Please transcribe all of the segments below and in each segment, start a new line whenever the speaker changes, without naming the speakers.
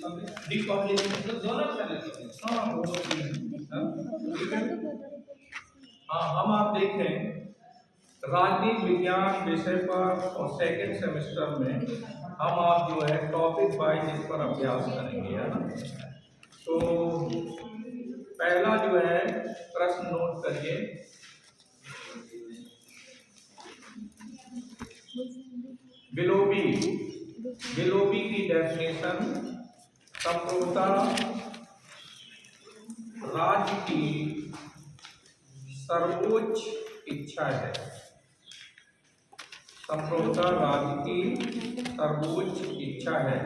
Republic मतलब दोनों channel. हाँ वो ठीक है। हाँ हम आप देखें राजनीति विज्ञान विषय पर और सेकंड सेमेस्टर में हम आप जो है टॉपिक वाइज इस पर अभ्यास करेंगे, है ना। तो पहला जो है प्रश्न नोट करिए। बिलोबी बिलोबी की डेफिनेशन संप्रभुता राज्य की सर्वोच्च इच्छा है। संप्रभुता राज्य की सर्वोच्च इच्छा है।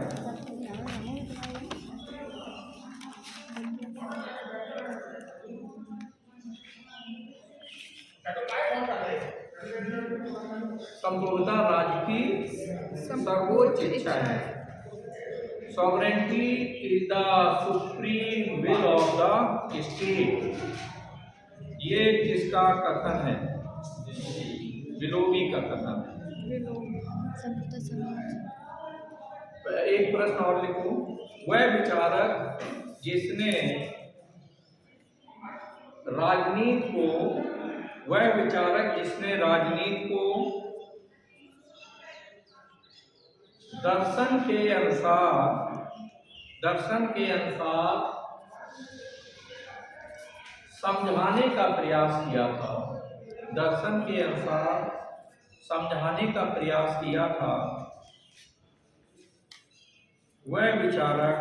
संप्रभुता राज्य की सर्वोच्च इच्छा है। Sovereignty is the supreme will of the state. ये किसका कथन है? बिलोबी का कथन है। एक प्रश्न और लिखो। वह विचारक जिसने राजनीति को दर्शन के अनुसार समझाने का प्रयास किया था। दर्शन के अनुसार समझाने का प्रयास किया था। वह विचारक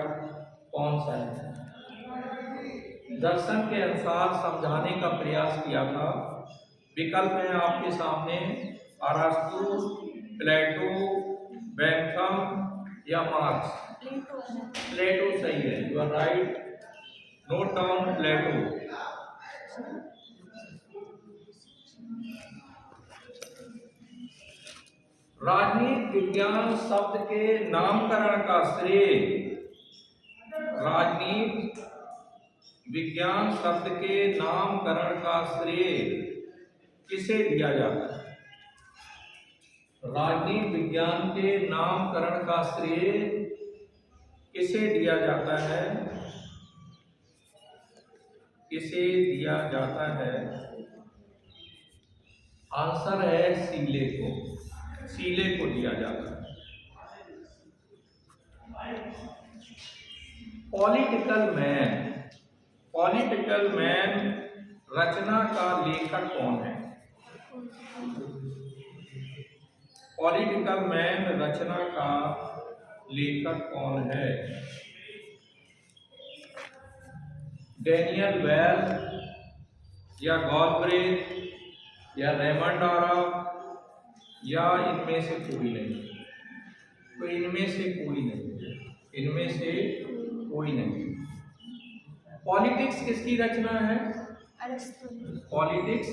कौन सा है? दर्शन के अनुसार समझाने का प्रयास किया था। विकल्प है आपके सामने अरस्तु, प्लेटो, बेंथम या मार्क्स। प्लेटो सही है, you are right. Note down Plato. राजनीति विज्ञान शब्द के नामकरण का श्रेय राजनीति विज्ञान शब्द के नामकरण का श्रेय किसे दिया जाता है? राजनीति विज्ञान के नामकरण का श्रेय किसे दिया जाता है? किसे दिया जाता है? आंसर है सीले को। सीले को दिया जाता है। पॉलिटिकल मैन रचना का लेखक कौन है? पॉलिटिकल मैन रचना का लेखक कौन है? डैनियल वेल या गॉलब्रेथ या रेमंड आरा या इनमें से कोई नहीं? तो इनमें से कोई नहीं। इनमें से कोई नहीं। पॉलिटिक्स किसकी रचना है? पॉलिटिक्स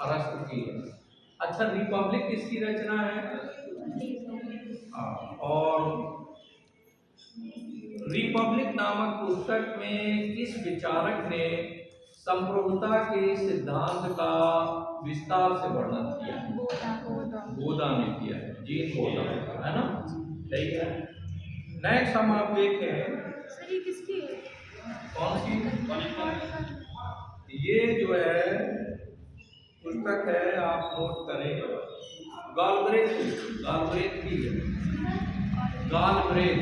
अरस्तु की है। अच्छा, रिपब्लिक किसकी रचना है? और रिपब्लिक नामक पुस्तक में किस विचारक ने संप्रभुता के सिद्धांत का विस्तार से वर्णन किया है? बोधा ने किया है, जीन बोधा, है ना। ठीक है। नेक्स्ट हम आप देखें कौन सी? ये जो है पुस्तक है, आप नोट करें, गॉलब्रेथ की है। गॉलब्रेथ।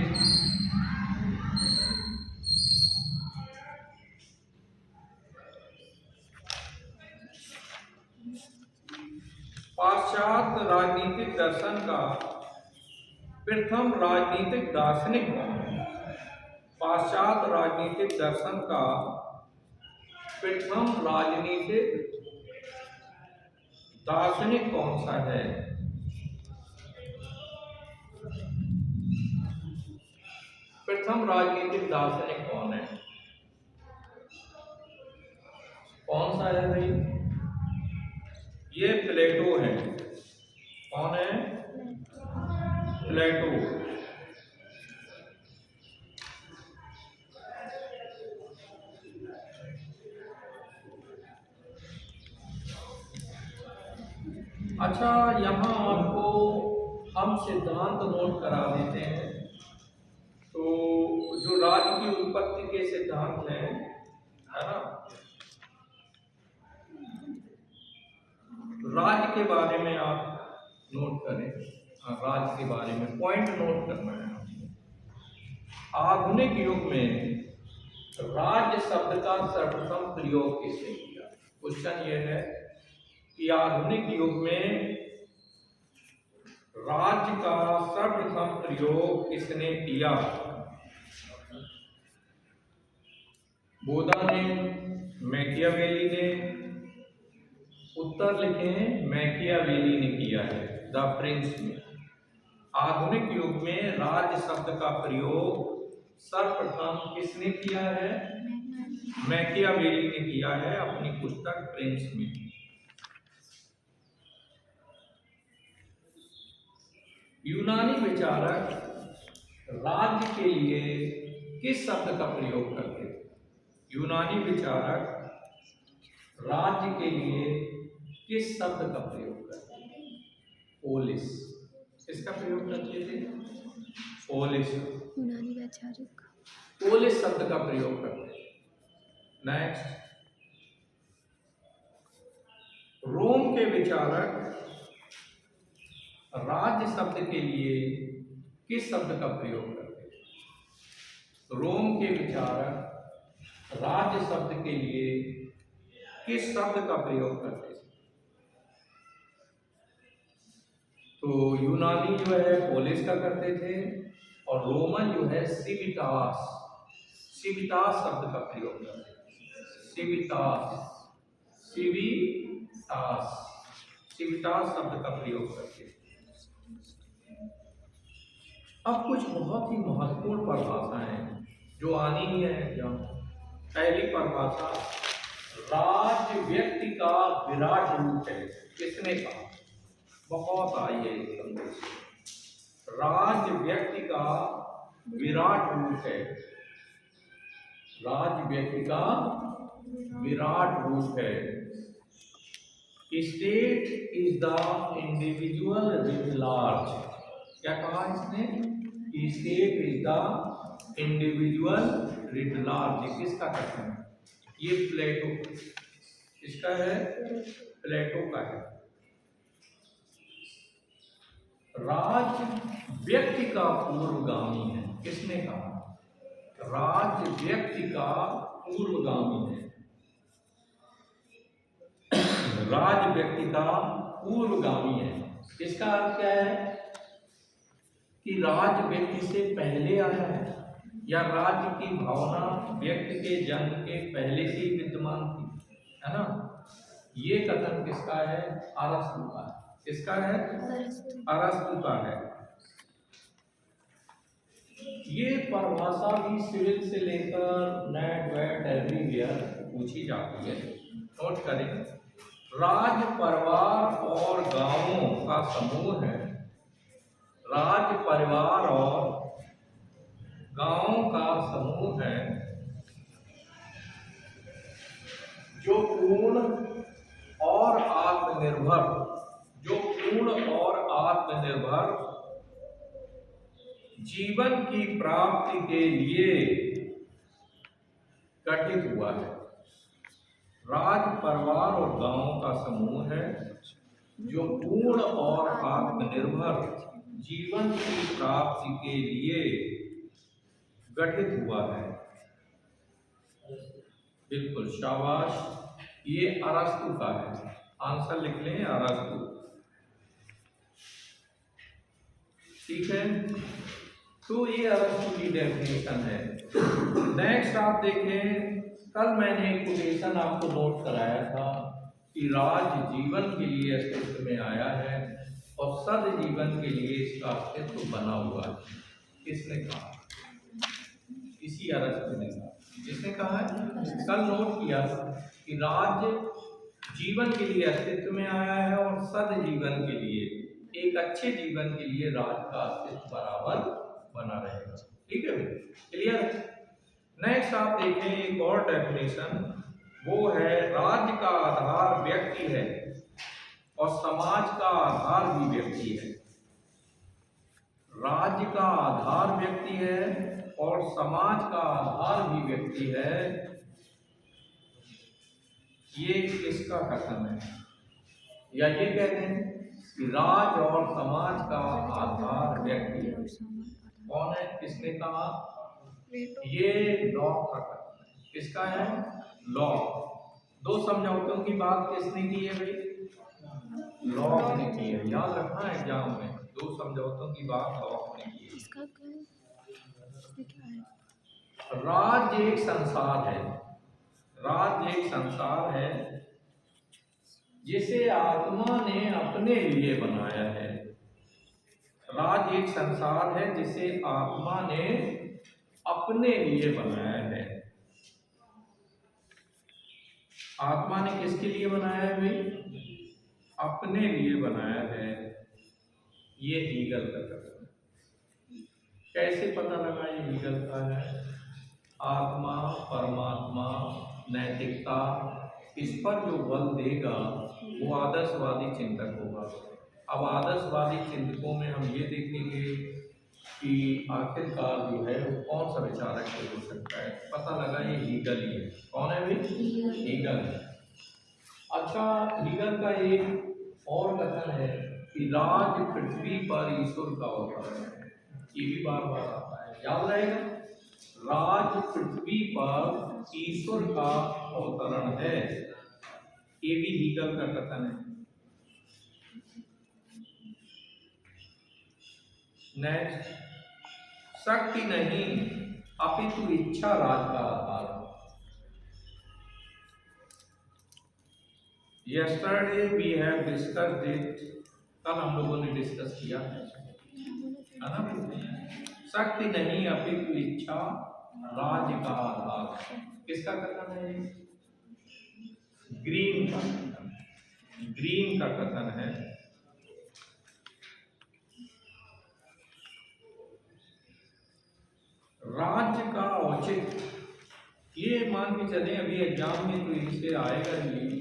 पाश्चात्य राजनीतिक दर्शन का प्रथम राजनीतिक दार्शनिक कौन है? पाश्चात्य राजनीतिक दर्शन का प्रथम राजनीतिक दार्शनिक कौन सा है? प्रथम राजनीतिक दार्शनिक कौन है? कौन सा है भाई? ये प्लेटो है। कौन है? प्लेटो। अच्छा, यहाँ आपको हम सिद्धांत नोट करा देते हैं। तो राज्य उत्पत्ति के सिद्धांत हैं, है ना। राज्य के बारे में आप नोट करें, राज्य के बारे में पॉइंट नोट करना है आपको। आधुनिक युग में राज्य शब्द का सर्वप्रथम प्रयोग किसने किया? क्वेश्चन यह है कि आधुनिक युग में राज्य का सर्वप्रथम प्रयोग किसने किया? बोधा ने, मैकियावेली ने? उत्तर लिखें, मैकियावेली ने किया है, द प्रिंस में। आधुनिक युग में राज्य शब्द का प्रयोग सर्वप्रथम किसने किया है? मैकियावेली ने किया है अपनी पुस्तक प्रिंस में। यूनानी विचारक राज्य के लिए किस शब्द का प्रयोग करते थे? यूनानी विचारक राज्य के लिए किस शब्द का प्रयोग करते थे? पोलिस। किसका प्रयोग करते थे? पोलिस।
यूनानी वैचारिक
पोलिस शब्द का प्रयोग करते थे। नेक्स्ट, रोम के विचारक राज्य शब्द के लिए किस शब्द का प्रयोग करते थे? रोम के विचारक राज्य शब्द के लिए किस शब्द का प्रयोग करते थे? तो यूनानी जो है पोलिस का करते थे, और रोमन जो है सिविटास, सिविटास शब्द का प्रयोग करते थे। सिविटास, सिविटास, सिविटास शब्द का प्रयोग करते थे। अब कुछ बहुत ही महत्वपूर्ण परिभाषाएं जो आनी ही है एग्जाम। पहली परिभाषा, राज्य व्यक्ति का विराट रूप है। किसने कहा? बहुत आई है संदेश। राज्य व्यक्ति का विराट रूप है। राज्य व्यक्ति का विराट रूप है। State is the individual writ large. क्या कहा इसने? State is the individual writ large. किसका कथन है? ये प्लेटो, इसका है, प्लेटो का है। राज्य व्यक्ति का पूर्वगामी है। किसने कहा? राज्य व्यक्ति का पूर्वगामी है। राज्य व्यक्ति का पूर्वगामी है। इसका अर्थ क्या है? कि राज्य व्यक्ति से पहले आया है, या राज्य की भावना व्यक्ति के जन्म के पहले से ही विद्यमान थी, है ना। ये कथन किसका है? अरस्तु का है। किसका है? अरस्तु का है। ये परिभाषा भी सिविल से लेकर नेट वेट एवरीवेयर पूछी जाती है। नोट करें, राज्य परिवार और गांवों का समूह है। राज्य परिवार और गांवों का समूह है जो पूर्ण और आत्मनिर्भर, जो पूर्ण और आत्मनिर्भर जीवन की प्राप्ति के लिए गठित हुआ है। राज्य परिवार और गांवों का समूह है जो पूर्ण और आत्मनिर्भर जीवन की प्राप्ति के लिए गठित हुआ है। बिल्कुल, शाबाश। ये अरस्तु का है। आंसर लिख लें, अरस्तु। ठीक है, तो ये अरस्तु की डेफिनेशन है। नेक्स्ट आप देखें, कल मैंने एक कोटेशन आपको नोट कराया था कि राज्य जीवन के लिए अस्तित्व में आया है और सद जीवन के लिए इसका अस्तित्व बना हुआ है। किसने कहा? इसी अरस्तु ने कहा। जिसने कहा है, कल नोट किया था कि राज्य जीवन के लिए अस्तित्व में आया है और सद जीवन के लिए, एक अच्छे जीवन के लिए राज्य का अस्तित्व बराबर बना रहेगा। ठीक है, क्लियर? नेक्स्ट आप देखें एक और डेफिनेशन, वो है राज्य का आधार व्यक्ति है और समाज का आधार भी व्यक्ति है। राज्य का आधार व्यक्ति है और समाज का आधार भी व्यक्ति है, ये किसका कथन है? या ये कहते हैं कि राज और समाज का आधार व्यक्ति है। कौन है? किसने कहा? ये लॉक का कथन है। किसका है? लॉक। दो समझौतों की बात किसने की है भाई? लॉक ने की है। याद रखना एग्जाम में, दो समझौतों की बात लॉक ने की है। राज्य एक संसार है, राज्य एक संसार है जिसे आत्मा ने अपने लिए बनाया है। राज्य एक संसार है जिसे आत्मा ने अपने लिए बनाया है। आत्मा ने किसके लिए बनाया है भाई? अपने लिए बनाया है। ये हीगल का कथन है। कैसे पता लगा ये हीगल का है? आत्मा, परमात्मा, नैतिकता, इस पर जो बल देगा वो आदर्शवादी चिंतक होगा। अब आदर्शवादी चिंतकों में हम ये देखेंगे कि आखिरकार जो है वो कौन सा विचारक हो सकता है। पता लगा ये हीगल ही है। कौन है भाई? हीगल है। अच्छा, हीगल का एक और कथन है कि राज पृथ्वी पर ईश्वर का अवतरण है। ये भी बार बार आता है, याद रहेगा। राज पृथ्वी पर ईश्वर का अवतरण है, ये भी हीगल का कथन है। नेक्स्ट, शक्ति नहीं अपितु इच्छा राज का आधार। Yesterday we have discussed it, कल हम लोगों ने डिस्कस किया है ना। शक्ति नहीं अपितु इच्छा राज्य का आधार। किसका कथन है? ग्रीन का कथन, ग्रीन का कथन है। राज्य का औचित्य, ये मान के चले अभी एग्जाम में तो इससे आएगा ही।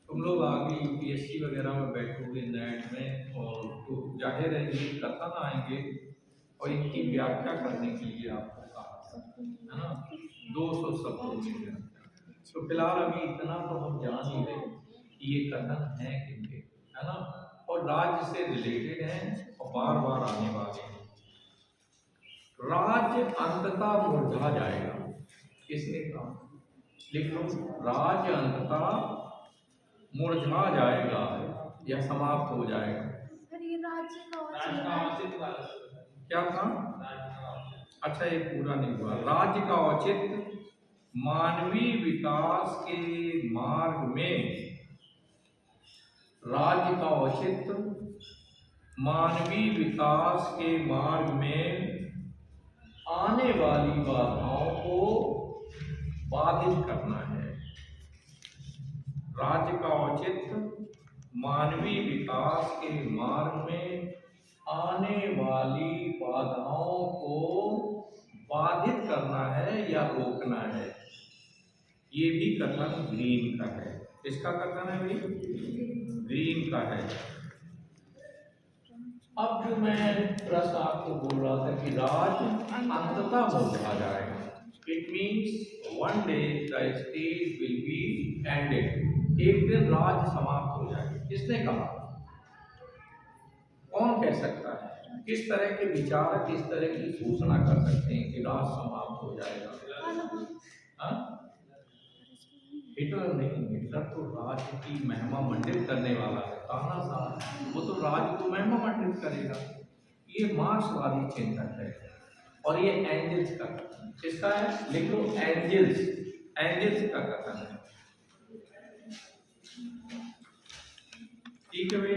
तुम लोग आगे यूपीएससी वगैरह में बैठोगे नेट में, और तो जाहिर है ये कथन आएंगे और इनकी व्याख्या करने के लिए आपको कहा है ना, 200 शब्दों की व्याख्या। तो फिलहाल अभी इतना तो हम जान ही रहे कि ये कथन है किनके, है ना, और राज्य से रिलेटेड हैं और बार बार आने वाले हैं। राज्य अंततः मुरझा जाएगा। किसने कहा? लिख लो, राज्य अंततः मुरझा जाएगा या समाप्त हो जाएगा। क्या था? अच्छा, ये पूरा नहीं हुआ। राज्य का औचित्य मानवीय विकास के मार्ग में, राज्य का औचित्य मानवीय विकास के मार्ग में आने वाली बाधाओं को बाधित करना है। राज्य का औचित्य मानवीय विकास के मार्ग में आने वाली बाधाओं को बाधित करना है या रोकना है। ये भी कथन ग्रीन का है। किसका कथन है भाई? ग्रीन का है। अब जो मैं प्रश्न आपको बोल रहा था कि राज अंततः मुरझा जाएगा, it means one day the stage will be ended. एक दिन राज समाप्त हो जाएगा। किसने कहा? कौन कह सकता है? किस तरह के विचारक इस तरह की घोषणा कर सकते हैं कि राज समाप्त हो जाएगा? हिटलर नहीं, हिटलर तो राज्य की महिमा मंडित करने वाला है। तानाशाह वो तो राज्य को महिमा मंडित करेगा। ये मार्क्सवादी चिंतक है और ये एंजल्स का कथन। किसका है? लिख लो, एंजल्स, एंजल्स का कथन है। ठीक है भाई।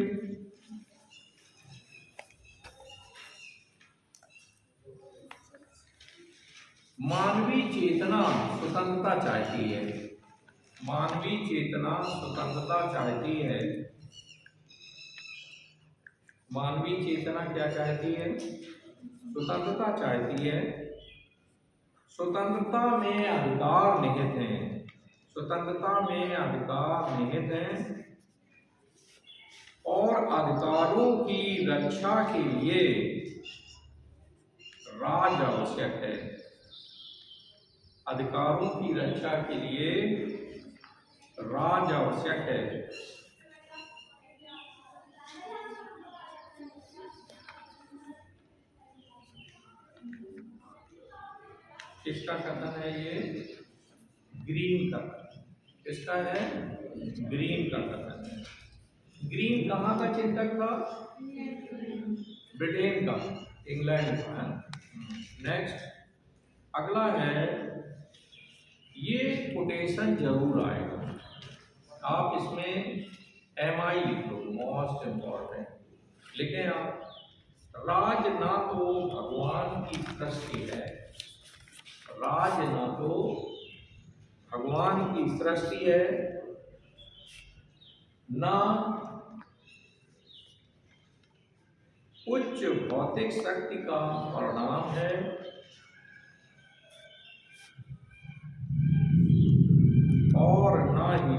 मानवीय चेतना स्वतंत्रता चाहती है। मानवीय चेतना स्वतंत्रता चाहती है। मानवीय चेतना क्या चाहती है? स्वतंत्रता चाहती है। स्वतंत्रता में अधिकार निहित हैं। स्वतंत्रता में अधिकार निहित हैं और अधिकारों की रक्षा के लिए राज आवश्यक है। अधिकारों की रक्षा के लिए राज आवश्यक है। किसका कथन है ये? ग्रीन का कथन। किसका है? ग्रीन का कथन है। ग्रीन कहाँ का चिंतक था? ब्रिटेन का, इंग्लैंड का। नेक्स्ट अगला है, ये कोटेशन जरूर आएगा, आप इसमें MI लिख लो, मोस्ट इम्पॉर्टेंट लिखें आप। राज ना तो भगवान की सृष्टि है, राज ना तो भगवान की सृष्टि है, ना उच्च भौतिक शक्ति का परिणाम है, और ना ही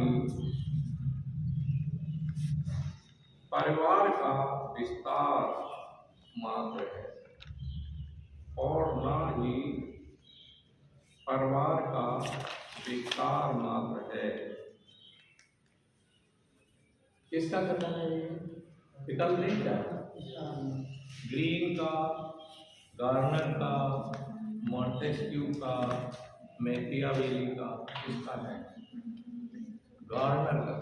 परिवार का विस्तार मात्र है, और ना ही परिवार का विस्तार मात्र है। किसका कथन है ये? विकल्प नहीं क्या? ग्रीन का, गार्नर का, मॉन्टेस्क्यू का, मैकियावेली का, किसका है? गार्नर का,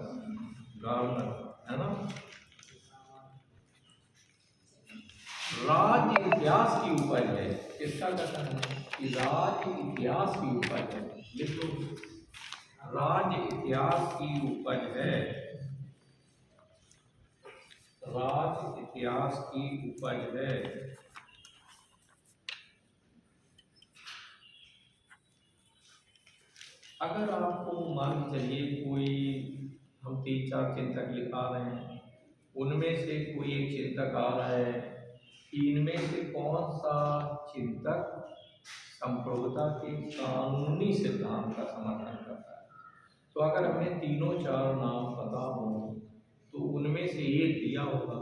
गार्नर है ना। राज इतिहास की उपज है, किसका कथन है? कि राज इतिहास की उपज है। लिखो, राज इतिहास की उपज है, राज इतिहास की उपज है। अगर आपको मान चलिए कोई, हम 3-4 चिंतक लिखा रहे हैं, उनमें से कोई एक चिंतक आ रहा है, इनमें से कौन सा चिंतक संप्रभुता के कानूनी सिद्धांत का समर्थन करता है, तो अगर हमें 3-4 नाम पता हो तो उनमें से एक दिया होगा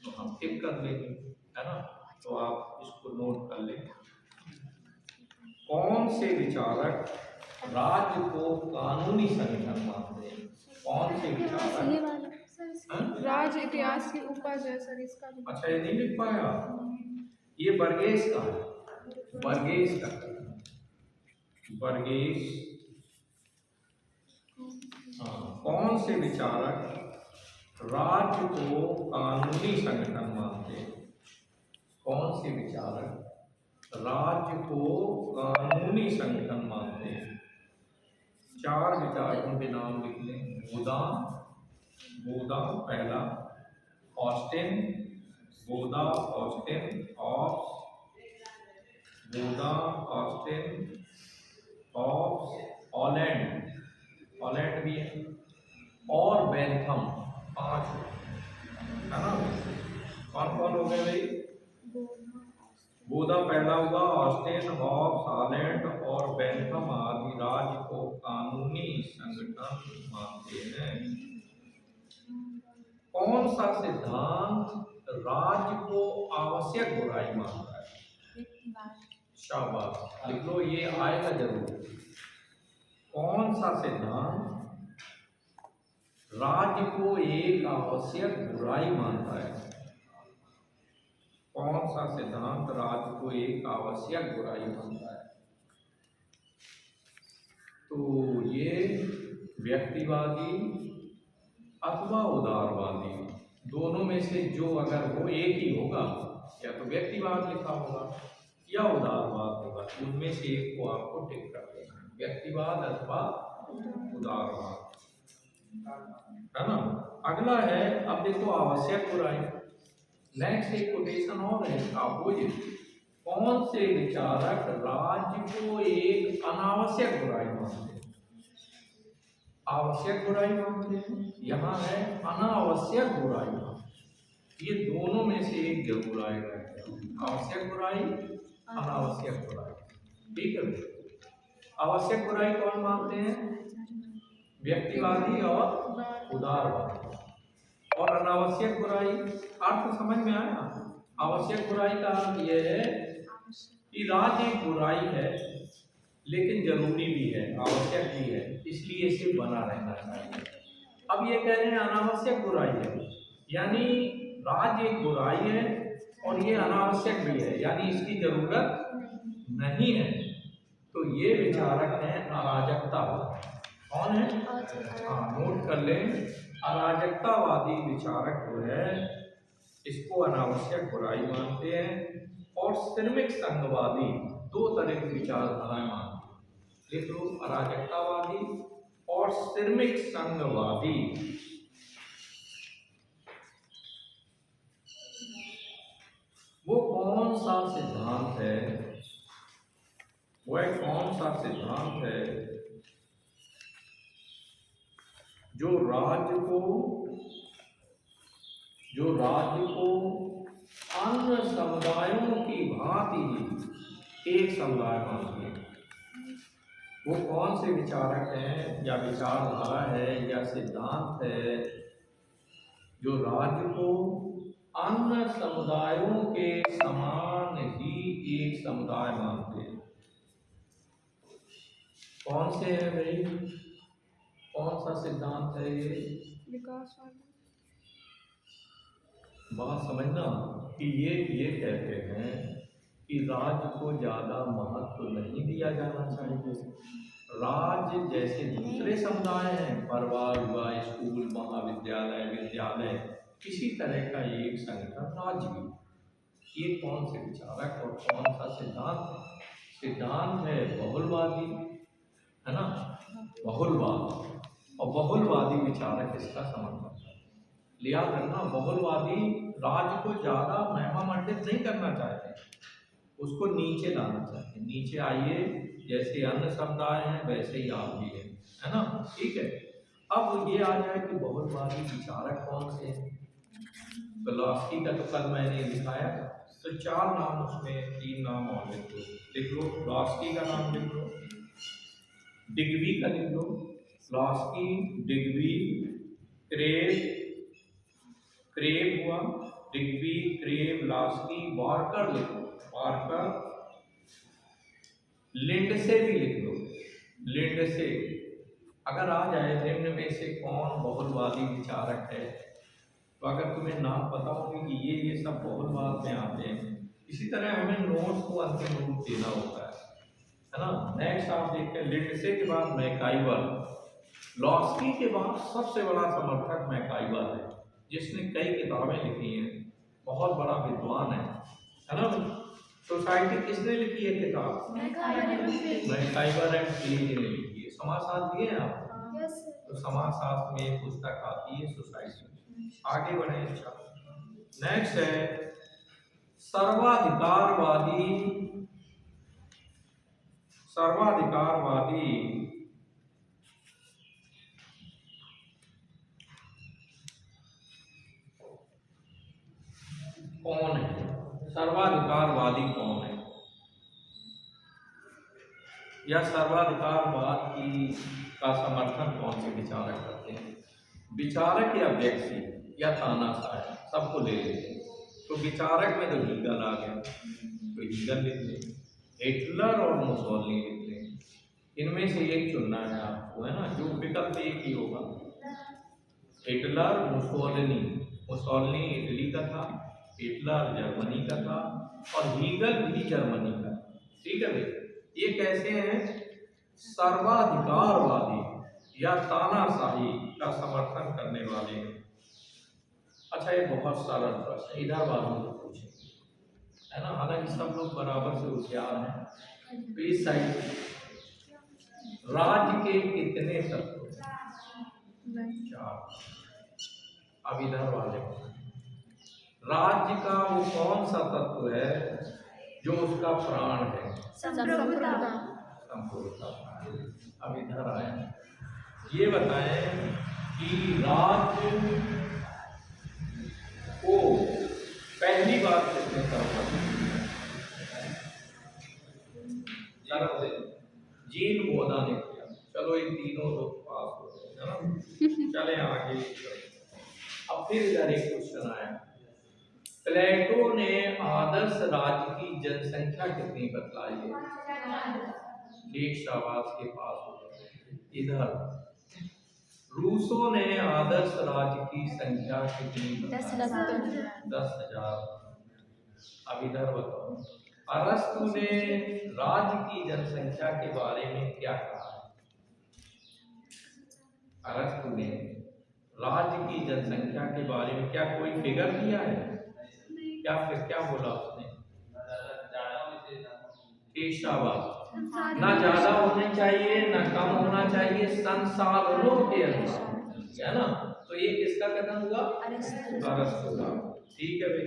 तो हम टिक कर लेंगे, है ना। तो आप इसको नोट कर लें। कौन से विचारक राज्य को कानूनी संगठन मानते हैं? कौन से विचारक?
राज इतिहास की उपज है सर, इसका भी।
अच्छा, ये नहीं लिख पाया, ये बर्गेस का है, बर्गेस का, बर्गेस। हाँ, कौन से विचारक राज्य को कानूनी संगठन मानते हैं? कौन से विचारक राज्य को कानूनी संगठन मानते हैं? 4 विचारकों के नाम लिख लें। बोदा पहला, Austin, Boda Austin of Holland भी है, और बेंथम, 5 है ना। कौन कौन हो गए भाई? बोदा पहला हुआ, ऑस्टिन, हॉब्स, हॉलैंड और बेंथम आदि राज्य को कानूनी संगठन मानते हैं। कौन सा सिद्धांत राज्य को आवश्यक बुराई मानता है? शाबाश, लिख लो, ये आएगा जरूर। कौन सा सिद्धांत राज्य को एक आवश्यक बुराई मानता है? कौन सा सिद्धांत राज्य को एक आवश्यक बुराई मानता है? तो ये व्यक्तिवादी अथवा उदारवादी, दोनों में से जो अगर वो एक ही होगा, या तो व्यक्तिवाद लिखा होगा या उदारवाद होगा, उनमें से एक को आपको टिक कर देना, व्यक्तिवाद अथवा उदारवाद, है ना। अगला है, अब देखो, आवश्यक बुराई। नेक्स्ट एक कोटेशन और है, अपोजिट। कौन से विचारक राज्य को एक अनावश्यक बुराई मानते हैं? आवश्यक बुराई मानते हैं, यहाँ है अनावश्यक बुराई। ये दोनों में से एक जरूर आएगा, आवश्यक बुराई, अनावश्यक बुराई, ठीक है। आवश्यक बुराई कौन मानते हैं? व्यक्तिवादी और उदारवादी। और अनावश्यक बुराई, अर्थ समझ में आया? आवश्यक बुराई का अर्थ यह है कि राज्य एक बुराई है, लेकिन जरूरी भी है, आवश्यक भी है, इसलिए इसे बना रहना चाहिए। अब ये कह रहे हैं अनावश्यक बुराई है, यानी राज एक बुराई है और ये अनावश्यक भी है, यानी इसकी जरूरत नहीं है। तो ये विचारक हैं अराजकतावादी। कौन है? हाँ, नोट कर लें, अराजकतावादी विचारक जो है इसको अनावश्यक बुराई मानते हैं। और श्रमिक संघवादी दो तरह की विचारधाराएं मानते हैं। लिख लो, अराजकतावादी और श्रमिक संघवादी। वो कौन सा सिद्धांत है, वह कौन सा सिद्धांत है जो राज्य को अन्य समुदायों की भांति एक समुदाय मानती है? वो कौन से विचारक हैं या विचारधारा है या सिद्धांत है जो राज्य को अन्य समुदायों के समान ही एक समुदाय मानते हैं? कौन से है भाई, कौन सा सिद्धांत है ये?
विकासवादी।
बात समझना कि ये कहते हैं कि राज्य को ज्यादा महत्व नहीं दिया जाना चाहिए। राज्य जैसे दूसरे समुदाय हैं, परिवार हुआ, स्कूल, महाविद्यालय, विद्यालय, किसी तरह का एक संगठन राज्य भी। ये कौन से विचारक और कौन सा सिद्धांत? सिद्धांत है बहुलवादी, है ना, बहुलवाद। और बहुलवादी विचारक इसका समर्थन करते हैं। याद रखना, बहुलवादी राज्य को ज्यादा महिमामंडित नहीं करना चाहते, उसको नीचे लाना चाहते हैं। नीचे आइए, जैसे अन्य समुदाय हैं वैसे ही आप भी हैं, है ना, ठीक है। अब ये आ जाए कि बहुलवादी विचारक कौन से हैं। फिलॉसफी का तो कल मैंने दिखाया, तो 4 नाम, उसमें 3 नाम और लिख लो। फिलॉसफी का नाम लिख लो, डिग्वी का लिख लो, फिलॉसफी, डिग्वी, क्रेव हुआ, डिग्वी, क्रेव, फिलॉसफी, वार्कर लिख लो, वार्कर, लिंडसे भी लिख लो, लिंडसे। अगर आ जाए निम्न में से कौन बहुलवादी विचारक है, तो अगर तुम्हें नाम पता होगी कि ये सब बहुलवाद में आते हैं, इसी तरह हमें नोट्स को अंतिम रूप देना होता है ना। नेक्स्ट आप देखते हैं, लिंडसे के बाद मैकाइवर, फिलॉसफी के बाद सबसे बड़ा समर्थक मैकाइवर है, जिसने कई किताबें लिखी हैं, बहुत बड़ा विद्वान है ना। सोसाइटी किसने लिखी है किताब? मैकाइवर एंड पेज ने लिखी है। समाजशास्त्र दिए हैं आप? तो समाजशास्त्र में एक पुस्तक आती है सोसाइटी। आगे बढ़े। अच्छा, नेक्स्ट है सर्वाधिकारवादी कौन है? सर्वाधिकारवादी कौन है, या सर्वाधिकारवाद का समर्थन कौन से विचारक करते हैं? विचारक या व्यक्ति या तानाशाह, सबको ले लेते हैं। तो विचारक में तो हीगल आ गया, तो हीगल लिख लें, हिटलर और मुसोलिनी लिख लें। इनमें से एक चुनना है आपको, है ना, जो विकल्प एक ही होगा। Hitler, Mussolini. मुसोलिनी इटली का था, हिटलर जर्मनी का था, और हीगल भी जर्मनी का। ठीक है भाई, ये कैसे हैं? सर्वाधिकारवादी या तानाशाही का समर्थन करने वाले हैं। अच्छा, ये बहुत सरल प्रश्न, इधर वालों को पूछे, है ना, हालांकि सब लोग बराबर से होशियार हैं। तो इस साइड राज्य के कितने तत्व? 4। अब इधर वाले, राज्य का वो कौन सा तत्व है जो उसका प्राण है? संप्रभुता। अब इधर आए, ये बताएं कि राज्य को पहली बार किसने सर्वोदय जीन बोधा ने किया। चलो ये तीनों लोग पास हो गए, है ना। चले आगे। अब फिर इधर एक क्वेश्चन आया, प्लेटो ने आदर्श राज्य की जनसंख्या कितनी बतलाई है? ठीक, शाबाश के पास होगा। इधर रूसों ने आदर्श राज्य की संख्या कितनी बताई? 10,000। अब इधर बताओ, अरस्तु ने राज्य की जनसंख्या के बारे में क्या कहा? अरस्तु ने राज्य की जनसंख्या के बारे में क्या कोई फिगर दिया है? क्या बोला उसने? ठीक, शाबाश। ना ज्यादा होना चाहिए ना कम होना चाहिए, संसाधनों के अनुसार, है ना? तो ये किसका कथन हुआ? अरस्तु का। ठीक है भाई,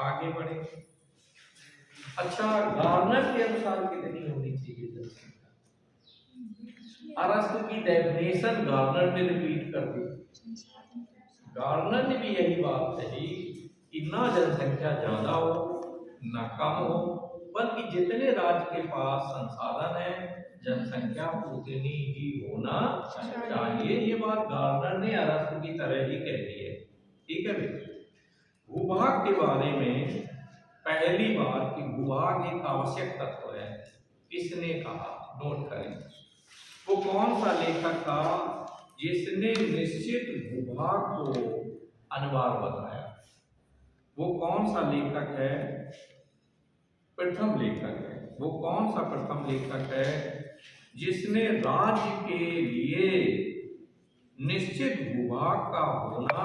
आगे बढ़े। अच्छा, गार्नर के अनुसार कितनी होनी चाहिए जनसंख्या? अरस्तु की डेफिनेशन गार्नर ने रिपीट कर दी। गार्नर ने भी यही बात कही कि ना जनसंख्या ज्यादा हो ना कम हो, बल्कि जितने राज्य के पास संसाधन है जनसंख्या उतनी ही होना चाहिए। ये बात गार्नर ने अरस्तु की तरह ही कह दी है। ठीक है भाई, भूभाग के बारे में पहली बार कि भूभाग एक आवश्यक तत्व है, किसने कहा? नोट करें, वो कौन सा लेखक था जिसने निश्चित भूभाग को अनिवार्य बताया? वो कौन सा लेखक है? प्रथम लेखक है। वो कौन सा प्रथम लेखक है जिसने राज्य के लिए निश्चित भूभाग का होना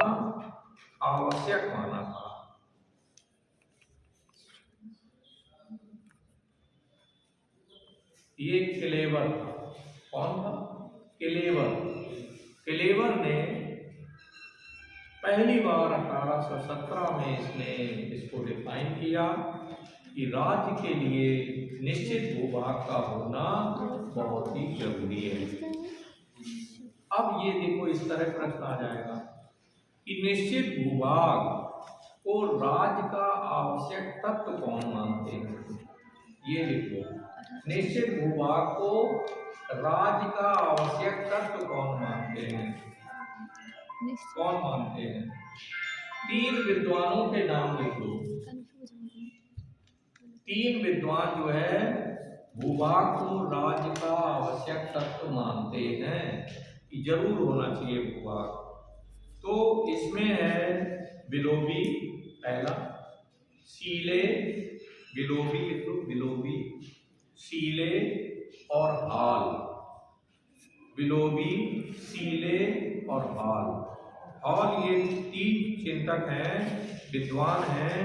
आवश्यक माना था? ये क्लेवर था। कौन था? क्लेवर। क्लेवर ने पहली बार 1817 में इसने इसको डिफाइन किया कि राज्य के लिए निश्चित भूभाग का होना बहुत ही जरूरी है। अब ये देखो, इस तरह प्रश्न आ जाएगा कि निश्चित भूभाग को राज्य का आवश्यक तत्व कौन मानते हैं? ये लिखो, निश्चित भूभाग को राज्य का आवश्यक तत्व कौन मानते हैं? कौन मानते हैं? 3 विद्वानों के नाम लिख लो। 3 विद्वान जो है भूभाग को राज्य का आवश्यक तत्व मानते हैं कि जरूर होना चाहिए भूभाग। तो इसमें है बिलोबी पहला, सीले, बिलोबी लिख लो, बिलोबी, सीले और हाल। बिलोबी, सीले और हाल। हाल ये 3 चिंतक हैं, विद्वान हैं,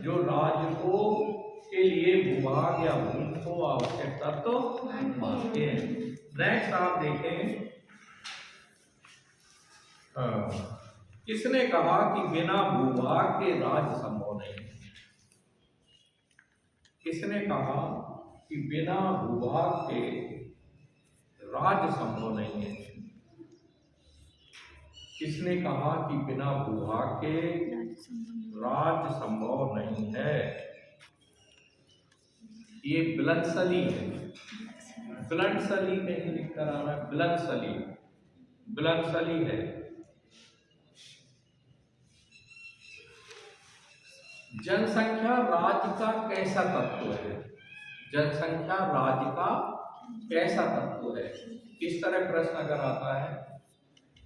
जो राज्य को के लिए भूभाग या भूमि को आवश्यक तत्व मानते हैं। नेक्स्ट आप देखें, किसने कहा कि बिना भूभाग के राज्य संभव नहीं है? किसने कहा कि बिना भूभाग के राज्य संभव नहीं है? किसने कहा कि बिना भूभाग के राज्य संभव नहीं है? ये ब्लंसली है। ब्लंसली कहीं लिख कर आ रहा है, ब्लंसली, ब्लंसली है। जनसंख्या राज्य का कैसा तत्व है? जनसंख्या राज्य का कैसा तत्व है? इस तरह प्रश्न अगर आता है,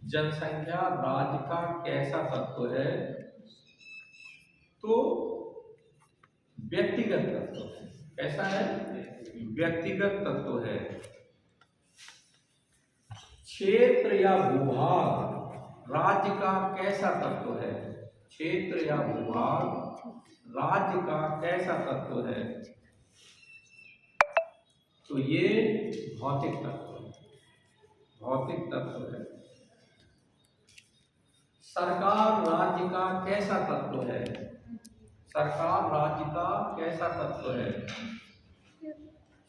जनसंख्या राज्य का कैसा तत्व है, तो व्यक्तिगत तत्व है। कैसा है? व्यक्तिगत तत्व है। क्षेत्र या भूभाग राज्य का कैसा तत्व है? क्षेत्र या भूभाग राज्य का कैसा तत्व है? तो ये भौतिक तत्व है। भौतिक तत्व है। सरकार राज्य का कैसा तत्व है? सरकार राज्य का कैसा तत्व है?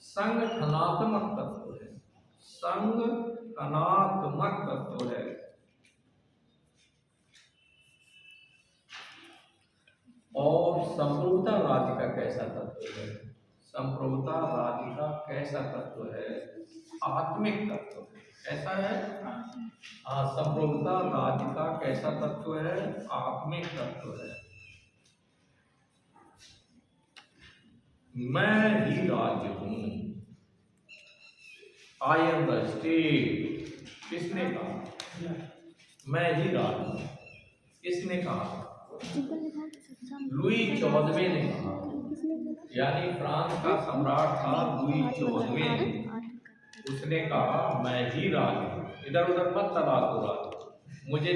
संगठनात्मक तत्व है। संगठनात्मक तत्व है। और संप्रभुता राज्य का कैसा तत्व है? संप्रभुता राज्य का कैसा तत्व है? आत्मिक तत्व है। ऐसा है? हाँ, संप्रभुता राज्य का कैसा तत्व है? आत्मिक तत्व है। मैं ही राज्य हूं। I am the state. किसने कहा? मैं ही राज हूं। किसने कहा? लुई 14वें ने कहा, यानी फ्रांस का सम्राट था लुई 14वें। उसने कहा मैं ही राज हूं, इधर उधर मत तलाक हो रहा, मुझे